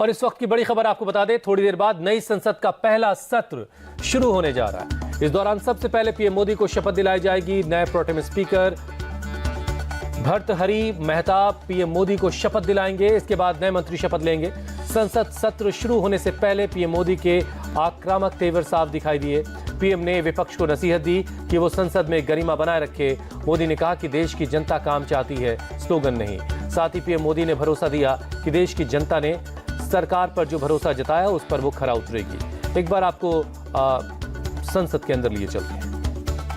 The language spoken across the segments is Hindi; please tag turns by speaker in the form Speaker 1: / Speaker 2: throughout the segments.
Speaker 1: और इस वक्त की बड़ी खबर आपको बता दें, थोड़ी देर बाद नई संसद का पहला सत्र शुरू होने जा रहा है। इस दौरान सबसे पहले पीएम मोदी को शपथ दिलाई जाएगी। नए protem speaker Bhartruhari Mahtab PM Modi को शपथ दिलाएंगे। इसके बाद नए मंत्री शपथ लेंगे। संसद सत्र शुरू होने से पहले पीएम मोदी के आक्रामक तेवर साफ दिखाई दिए। पीएम ने विपक्ष को नसीहत दी कि वो संसद में गरिमा बनाए रखे। मोदी ने कहा कि देश की जनता काम चाहती है, स्लोगन नहीं। साथ ही पीएम मोदी ने भरोसा दिया कि देश की जनता ने सरकार पर जो भरोसा जताया उस पर वो खरा उतरेगी। एक बार आपको संसद के अंदर लिए चलते हैं।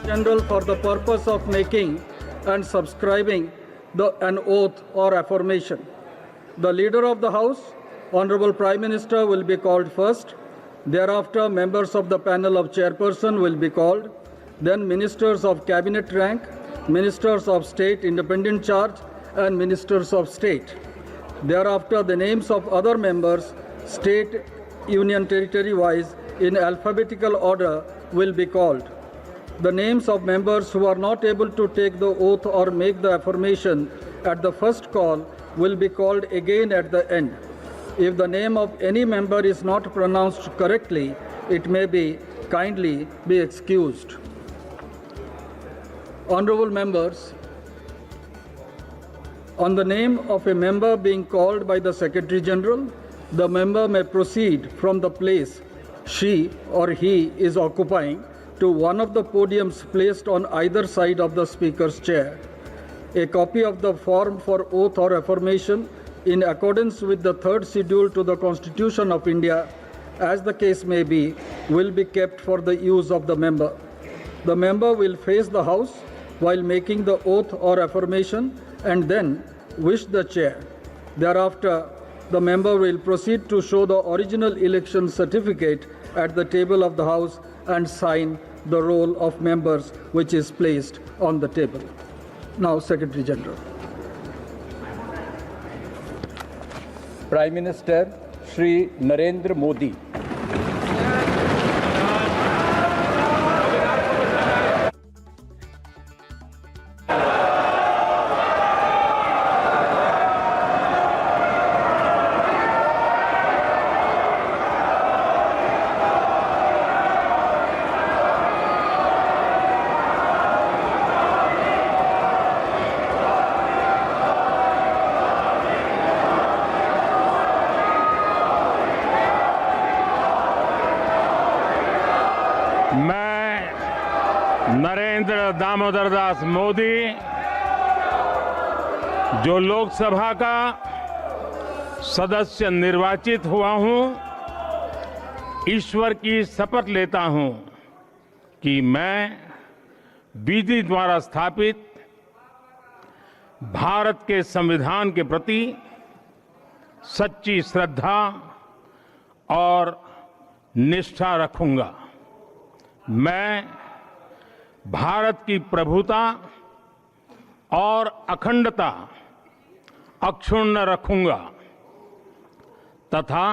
Speaker 2: General for the purpose of making and subscribing an oath or affirmation. The leader of the House, Honorable Prime Minister, will be called first. Thereafter, members of the panel of chairperson will be called. Then ministers of cabinet rank, ministers of state independent charge, and ministers of state. Thereafter, the names of other members, state, union territory wise, in alphabetical order will be called. The names of members who are not able to take the oath or make the affirmation at the first call will be called again at the end. If the name of any member is not pronounced correctly, it may be kindly be excused. Honorable members, on the name of a member being called by the Secretary General, the member may proceed from the place she or he is occupying to one of the podiums placed on either side of the Speaker's chair. A copy of the form for oath or affirmation in accordance with the third schedule to the Constitution of India, as the case may be, will be kept for the use of the member. The member will face the House while making the oath or affirmation and then wish the chair. Thereafter, the member will proceed to show the original election certificate at the table of the House and sign the roll of members which is placed on the table. Now, Secretary General.
Speaker 3: Prime Minister Shri Narendra Modi.
Speaker 4: मैं नरेंद्र दामोदर दास मोदी जो लोकसभा का सदस्य निर्वाचित हुआ हूं, ईश्वर की शपथ लेता हूं कि मैं विधि द्वारा स्थापित भारत के संविधान के प्रति सच्ची श्रद्धा और निष्ठा रखूंगा। मैं भारत की प्रभुता और अखंडता अक्षुण्ण रखूंगा तथा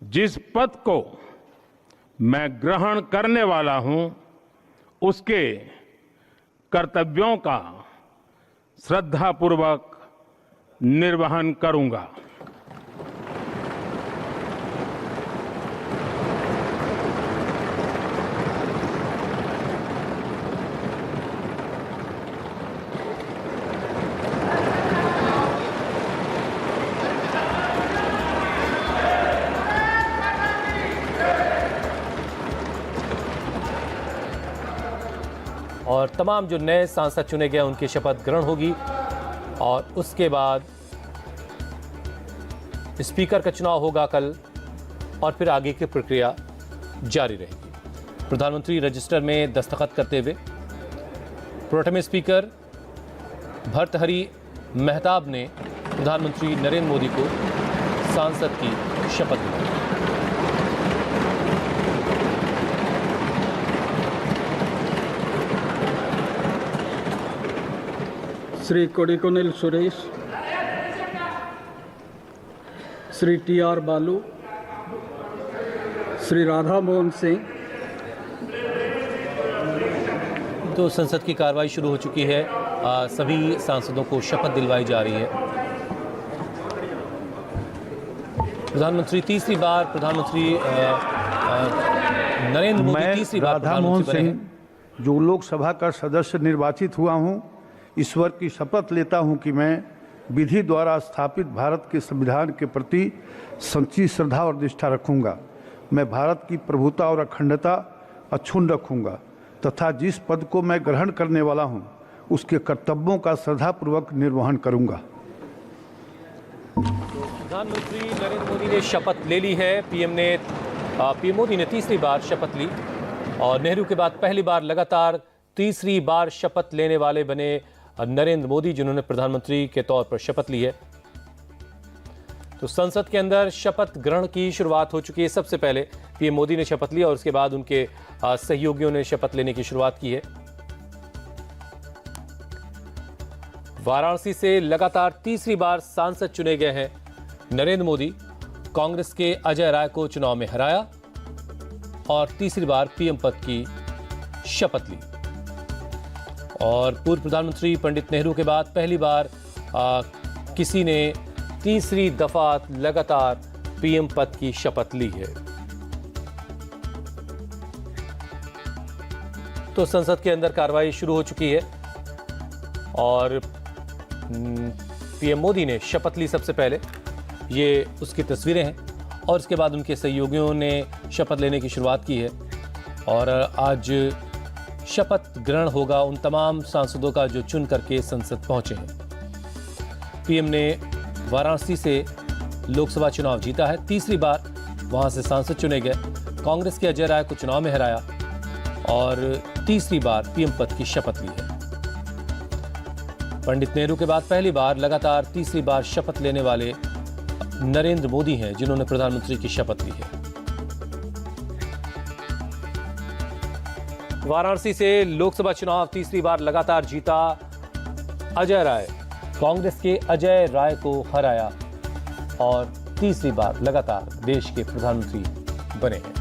Speaker 4: जिस पद को मैं ग्रहण करने वाला हूं उसके कर्तव्यों का श्रद्धापूर्वक निर्वहन करूंगा।
Speaker 1: और तमाम जो नए सांसद चुने गए उनकी शपथ ग्रहण होगी और उसके बाद स्पीकर का चुनाव होगा कल और फिर आगे की प्रक्रिया जारी रहेगी। प्रधानमंत्री रजिस्टर में दस्तखत करते हुए प्रोटेम स्पीकर भर्तृहरि महताब ने प्रधानमंत्री नरेंद्र मोदी को सांसद की शपथ दिलाई।
Speaker 2: Sri Kodikonil Suresh, Sri T.R. Balu, Sri Radha Mohan Singh।
Speaker 1: तो संसद की कार्रवाई शुरू हो चुकी है। सभी सांसदों को शपथ दिलवाई जा रही है। प्रधानमंत्री तीसरी बार नरेंद्र मोदी तीसरी बार
Speaker 5: राधा मोहन
Speaker 1: प्रधानमंत्री बने हैं।
Speaker 5: सिंह जो लोकसभा का सदस्य निर्वाचित हुआ हूं, ईश्वर की शपथ लेता हूं कि मैं विधि द्वारा स्थापित भारत के संविधान के प्रति सच्ची श्रद्धा और निष्ठा रखूंगा। मैं भारत की प्रभुता और अखंडता अक्षुण्ण रखूंगा तथा जिस पद को मैं ग्रहण करने वाला हूं उसके कर्तव्यों का श्रद्धापूर्वक निर्वहन करूंगा।
Speaker 1: प्रधानमंत्री नरेंद्र मोदी ने शपथ ले ली है। पीएम मोदी ने तीसरी बार शपथ ली और नेहरू के बाद पहली बार लगातार तीसरी बार शपथ लेने वाले बने नरेंद्र मोदी, जिन्होंने प्रधानमंत्री के तौर पर शपथ ली है। तो संसद के अंदर शपथ ग्रहण की शुरुआत हो चुकी है। सबसे पहले पीएम मोदी ने शपथ ली और उसके बाद उनके सहयोगियों ने शपथ लेने की शुरुआत की है। वाराणसी से लगातार तीसरी बार सांसद चुने गए हैं नरेंद्र मोदी। कांग्रेस के अजय राय को चुनाव में हराया और तीसरी बार पीएम पद की शपथ ली। और पूर्व प्रधानमंत्री पंडित नेहरू के बाद पहली बार किसी ने तीसरी दफा लगातार पीएम पद की शपथ ली है। तो संसद के अंदर कार्रवाई शुरू हो चुकी है और पीएम मोदी ने शपथ ली। सबसे पहले ये उसकी तस्वीरें हैं और इसके बाद उनके सहयोगियों ने शपथ लेने की शुरुआत की है और आज शपथ ग्रहण होगा उन तमाम सांसदों का जो चुन करके संसद पहुंचे हैं। पीएम ने वाराणसी से लोकसभा चुनाव जीता है, तीसरी बार वहां से सांसद चुने गए। कांग्रेस के अजय राय को चुनाव में हराया और तीसरी बार पीएम पद की शपथ ली है। पंडित नेहरू के बाद पहली बार लगातार तीसरी बार शपथ लेने वाले नरेंद्र मोदी हैं, जिन्होंने प्रधानमंत्री की शपथ ली है। वाराणसी से लोकसभा चुनाव तीसरी बार लगातार जीता अजय राय, कांग्रेस के अजय राय को हराया और तीसरी बार लगातार देश के प्रधानमंत्री बने हैं।